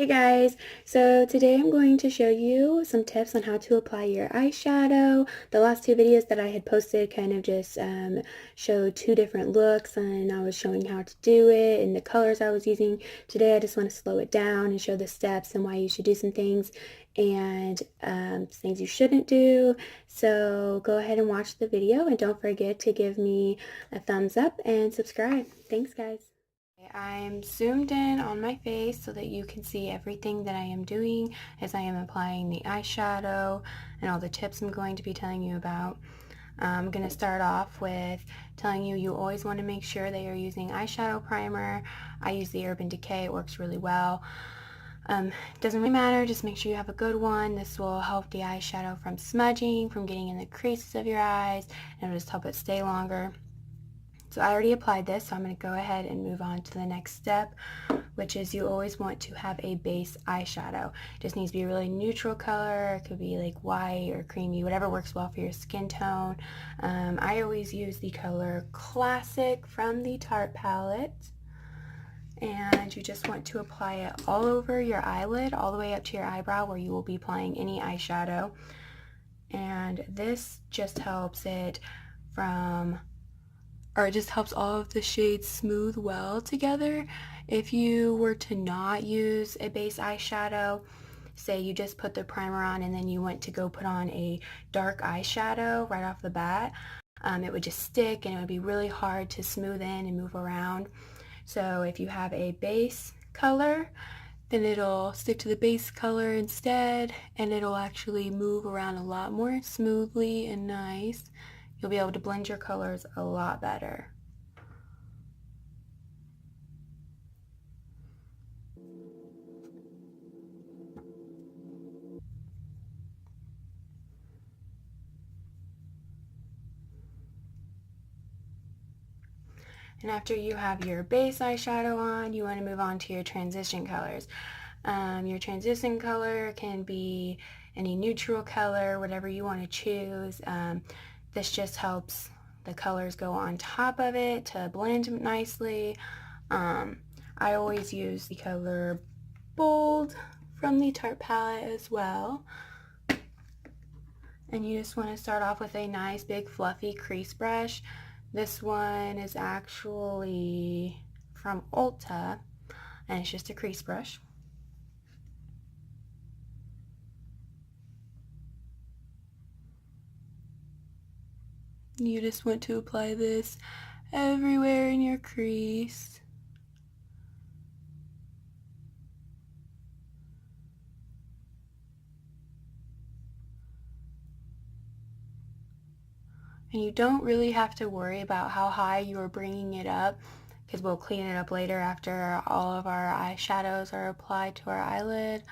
Hey guys, so today I'm going to show you some tips on how to apply your eyeshadow. The last two videos that I had posted kind of just showed two different looks and I was showing how to do it and the colors I was using. Today I just want to slow it down and show the steps and why you should do some things and things you shouldn't do. So go ahead and watch the video and don't forget to give me a thumbs up and subscribe. Thanks guys. I'm zoomed in on my face so that you can see everything that I am doing as I am applying the eyeshadow and all the tips I'm going to be telling you about. I'm going to start off with telling you always want to make sure that you're using eyeshadow primer. I use the Urban Decay, it works really well. Doesn't really matter, just make sure you have a good one. This will help the eyeshadow from smudging, from getting in the creases of your eyes, and it'll just help it stay longer. So I already applied this, so I'm going to go ahead and move on to the next step, which is you always want to have a base eyeshadow. It just needs to be a really neutral color. It could be like white or creamy, whatever works well for your skin tone. I always use the color Classic from the Tarte palette. And you just want to apply it all over your eyelid, all the way up to your eyebrow where you will be applying any eyeshadow. And this just helps it it just helps all of the shades smooth well together. If you were to not use a base eyeshadow, say you just put the primer on and then you went to go put on a dark eyeshadow right off the bat, it would just stick and it would be really hard to smooth in and move around. So if you have a base color, then it'll stick to the base color instead and it'll actually move around a lot more smoothly and nice. You'll be able to blend your colors a lot better. And after you have your base eyeshadow on, you want to move on to your transition colors. Your transition color can be any neutral color, whatever you want to choose. This just helps the colors go on top of it to blend nicely. I always use the color Bold from the Tarte palette as well. And you just want to start off with a nice big fluffy crease brush. This one is actually from Ulta and it's just a crease brush. You just want to apply this everywhere in your crease. And you don't really have to worry about how high you are bringing it up because we'll clean it up later after all of our eyeshadows are applied to our eyelid.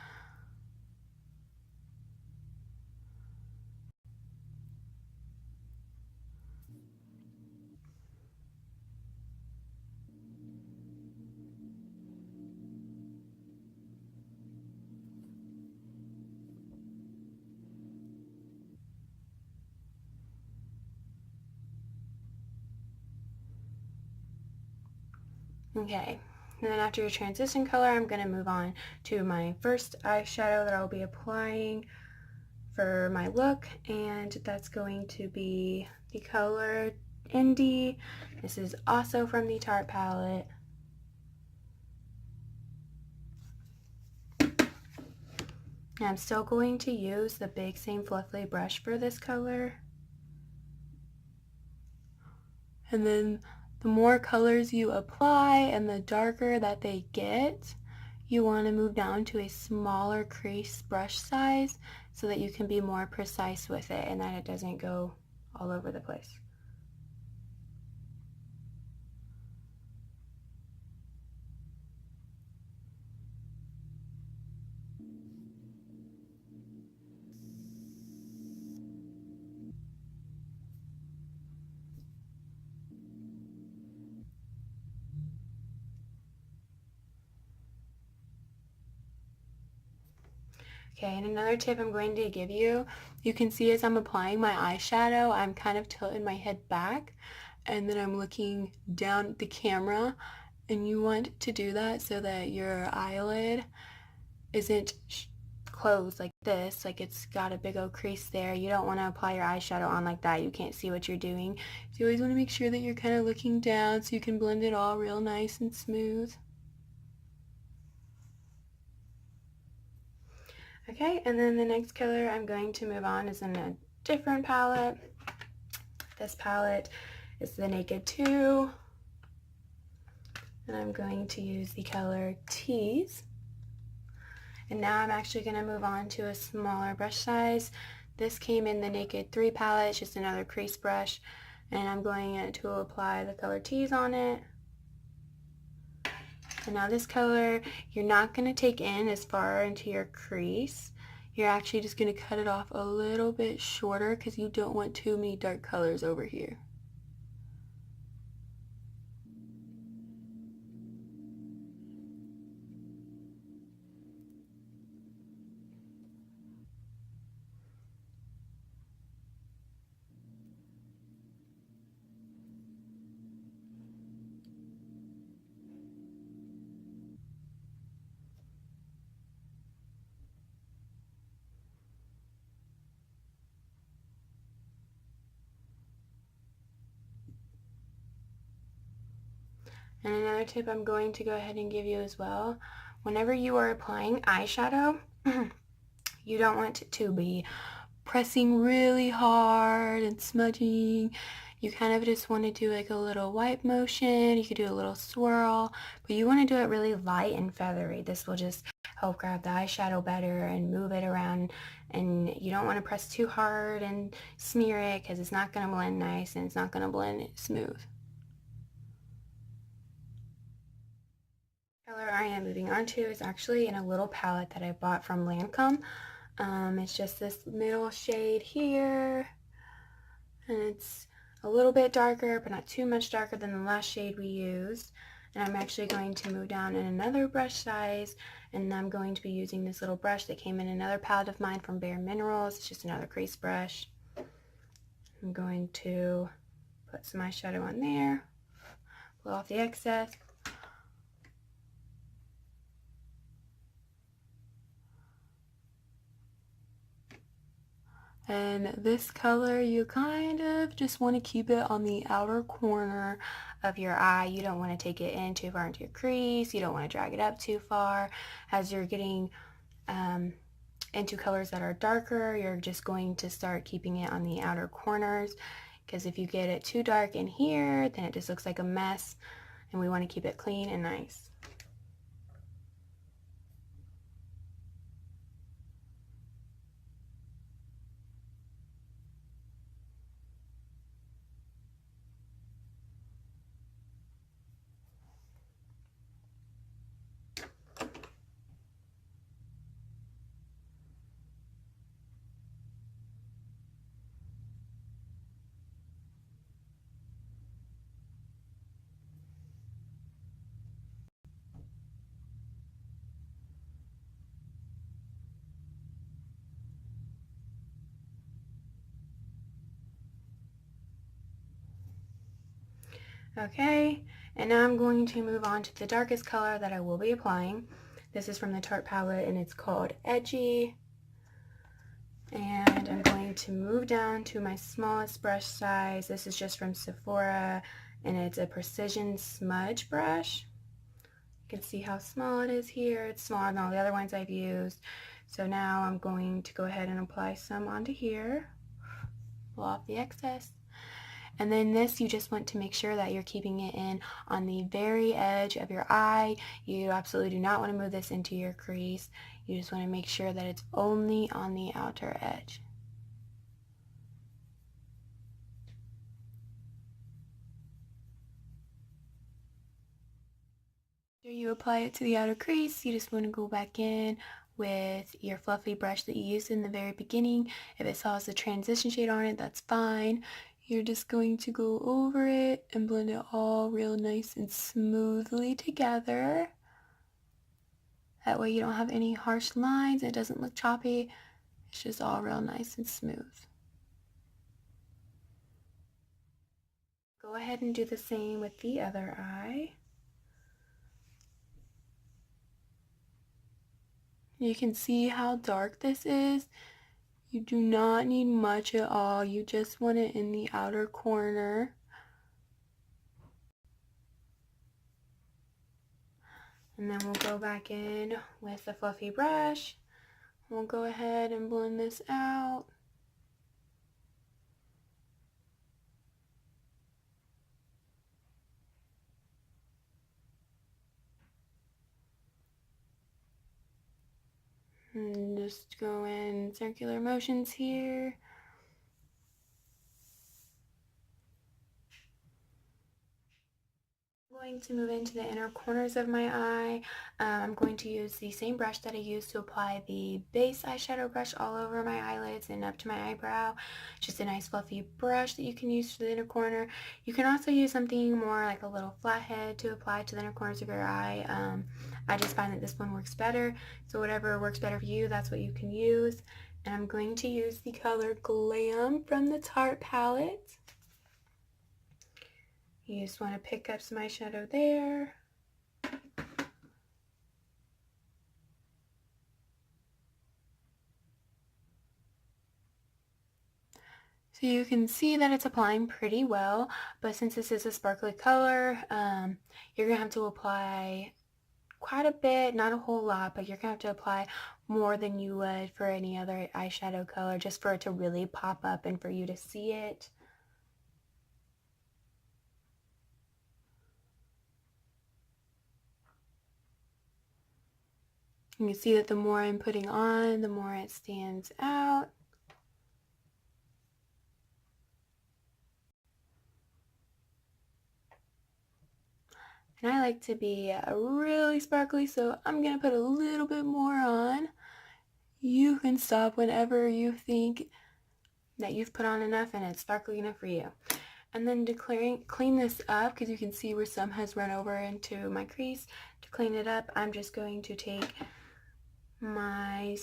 Okay, and then after your transition color, I'm going to move on to my first eyeshadow that I'll be applying for my look, and that's going to be the color Indie. This is also from the Tarte palette. And I'm still going to use the big same fluffy brush for this color. And then the more colors you apply and the darker that they get, you want to move down to a smaller crease brush size so that you can be more precise with it and that it doesn't go all over the place. Okay, and another tip I'm going to give you, you can see as I'm applying my eyeshadow, I'm kind of tilting my head back and then I'm looking down at the camera, and you want to do that so that your eyelid isn't closed like this, like it's got a big old crease there. You don't want to apply your eyeshadow on like that. You can't see what you're doing. So you always want to make sure that you're kind of looking down so you can blend it all real nice and smooth. Okay, and then the next color I'm going to move on is in a different palette. This palette is the Naked 2, and I'm going to use the color Tease. And now I'm actually going to move on to a smaller brush size. This came in the Naked 3 palette, it's just another crease brush, and I'm going to apply the color Tease on it. And now this color, you're not going to take in as far into your crease. You're actually just going to cut it off a little bit shorter because you don't want too many dark colors over here. And another tip I'm going to go ahead and give you as well, whenever you are applying eyeshadow, you don't want it to be pressing really hard and smudging. You kind of just want to do like a little wipe motion. You could do a little swirl, but you want to do it really light and feathery. This will just help grab the eyeshadow better and move it around, and you don't want to press too hard and smear it because it's not going to blend nice and it's not going to blend smooth. Color I am moving on to is actually in a little palette that I bought from Lancome. It's just this middle shade here, and it's a little bit darker but not too much darker than the last shade we used. And I'm actually going to move down in another brush size, and I'm going to be using this little brush that came in another palette of mine from Bare Minerals. It's just another crease brush. I'm going to put some eyeshadow on there, blow off the excess. And this color, you kind of just want to keep it on the outer corner of your eye. You don't want to take it in too far into your crease. You don't want to drag it up too far. As you're getting into colors that are darker, you're just going to start keeping it on the outer corners, because if you get it too dark in here, then it just looks like a mess, and we want to keep it clean and nice. Okay, and now I'm going to move on to the darkest color that I will be applying. This is from the Tarte palette, and it's called Edgy. And I'm going to move down to my smallest brush size. This is just from Sephora, and it's a precision smudge brush. You can see how small it is here. It's smaller than all the other ones I've used. So now I'm going to go ahead and apply some onto here. Blow off the excess. And then this, you just want to make sure that you're keeping it in on the very edge of your eye. You absolutely do not want to move this into your crease. You just want to make sure that it's only on the outer edge. After you apply it to the outer crease, you just want to go back in with your fluffy brush that you used in the very beginning. If it still has the transition shade on it, that's fine. You're just going to go over it and blend it all real nice and smoothly together. That way you don't have any harsh lines, it doesn't look choppy, it's just all real nice and smooth. Go ahead and do the same with the other eye. You can see how dark this is. You do not need much at all. You just want it in the outer corner. And then we'll go back in with the fluffy brush. We'll go ahead and blend this out. And just go in circular motions here. I'm going to move into the inner corners of my eye. I'm going to use the same brush that I used to apply the base eyeshadow brush all over my eyelids and up to my eyebrow. Just a nice fluffy brush that you can use for the inner corner. You can also use something more like a little flathead to apply to the inner corners of your eye. I just find that this one works better, so whatever works better for you, that's what you can use. And I'm going to use the color Glam from the Tarte palette. You just want to pick up some eyeshadow there. So you can see that it's applying pretty well, but since this is a sparkly color, you're going to have to apply quite a bit, not a whole lot, but you're going to have to apply more than you would for any other eyeshadow color just for it to really pop up and for you to see it. You can see that the more I'm putting on, the more it stands out. And I like to be really sparkly, so I'm going to put a little bit more on. You can stop whenever you think that you've put on enough and it's sparkly enough for you. And then to clean this up, because you can see where some has run over into my crease, to clean it up, I'm just going to take my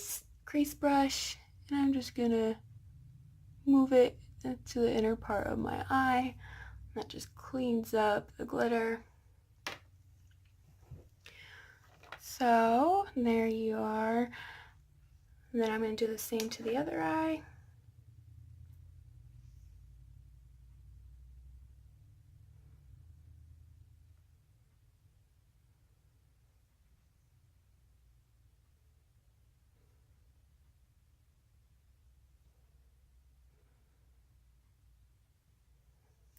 crease brush and I'm just going to move it to the inner part of my eye. That just cleans up the glitter. So there you are. And then I'm going to do the same to the other eye.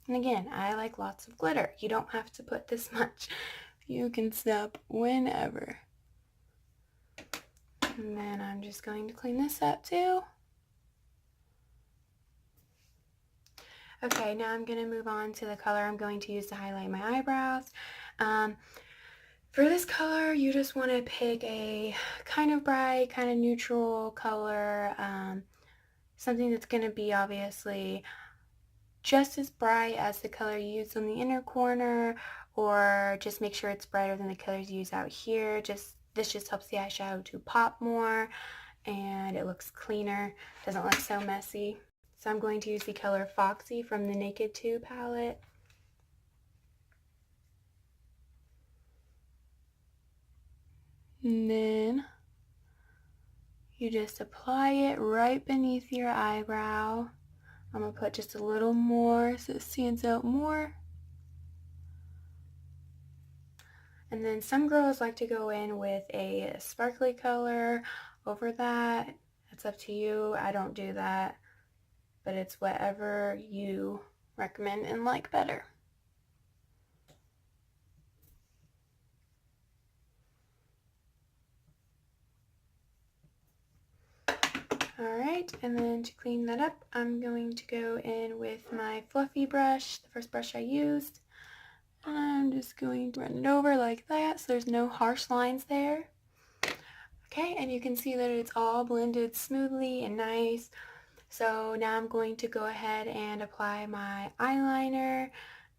And again, I like lots of glitter. You don't have to put this much. You can stop whenever. And then I'm just going to clean this up too. Okay, now I'm going to move on to the color I'm going to use to highlight my eyebrows. For this color, you just want to pick a kind of bright, kind of neutral color, something that's going to be obviously just as bright as the color you used on the inner corner, or just make sure it's brighter than the colors you use out here. This just helps the eyeshadow to pop more and it looks cleaner, doesn't look so messy. So I'm going to use the color Foxy from the Naked 2 palette. And then you just apply it right beneath your eyebrow. I'm going to put just a little more so it stands out more. And then some girls like to go in with a sparkly color over that. It's up to you. I don't do that, but it's whatever you recommend and like better. Alright, and then to clean that up, I'm going to go in with my fluffy brush, the first brush I used. I'm just going to run it over like that so there's no harsh lines there. Okay, and you can see that it's all blended smoothly and nice. So now I'm going to go ahead and apply my eyeliner,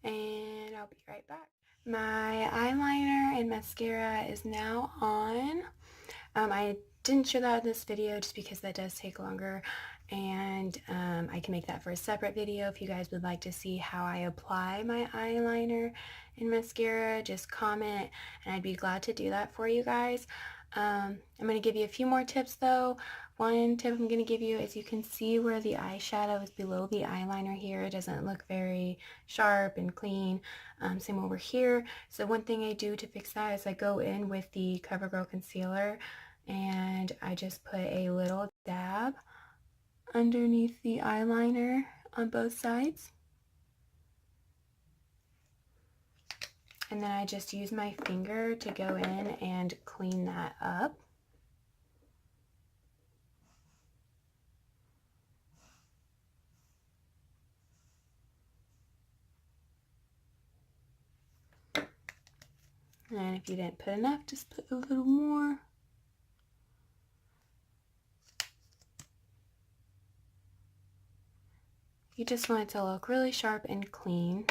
and I'll be right back. My eyeliner and mascara is now on. I didn't show that in this video just because that does take longer, and I can make that for a separate video if you guys would like to see how I apply my eyeliner and mascara. Just comment and I'd be glad to do that for you guys. I'm going to give you a few more tips though. One tip I'm going to give you is you can see where the eyeshadow is below the eyeliner here. It doesn't look very sharp and clean. Same over here. So one thing I do to fix that is I go in with the CoverGirl concealer and I just put a little dab underneath the eyeliner on both sides. And then I just use my finger to go in and clean that up. And if you didn't put enough, just put a little more. You just want it to look really sharp and clean.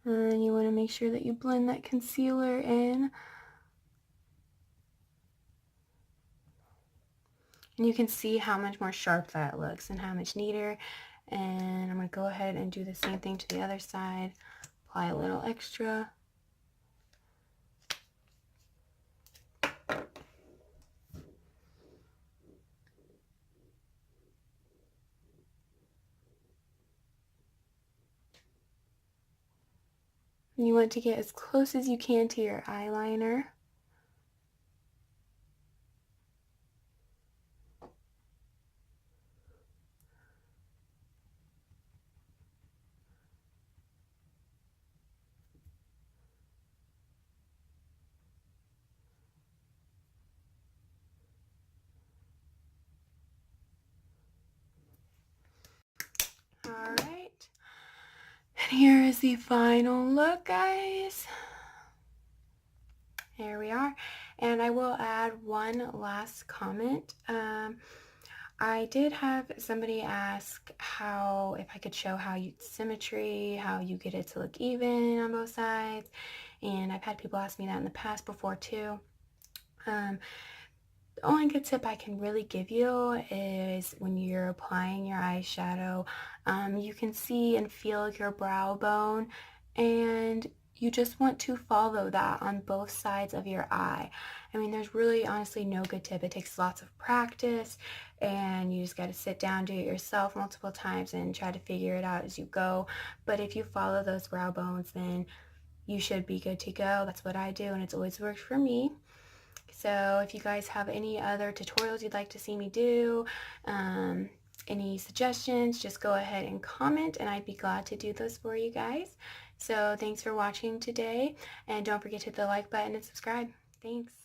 And you want to make sure that you blend that concealer in. And you can see how much more sharp that looks and how much neater. And I'm going to go ahead and do the same thing to the other side. Apply a little extra. And you want to get as close as you can to your eyeliner. Alright, and here is the final look, guys. There we are. And I will add one last comment. I did have somebody ask if I could show symmetry, how you get it to look even on both sides. And I've had people ask me that in the past before too. The only good tip I can really give you is when you're applying your eyeshadow, you can see and feel your brow bone, and you just want to follow that on both sides of your eye. I mean, there's really honestly no good tip. It takes lots of practice, and you just got to sit down, do it yourself multiple times, and try to figure it out as you go. But if you follow those brow bones, then you should be good to go. That's what I do, and it's always worked for me. So if you guys have any other tutorials you'd like to see me do, any suggestions, just go ahead and comment and I'd be glad to do those for you guys. So thanks for watching today, and don't forget to hit the like button and subscribe. Thanks.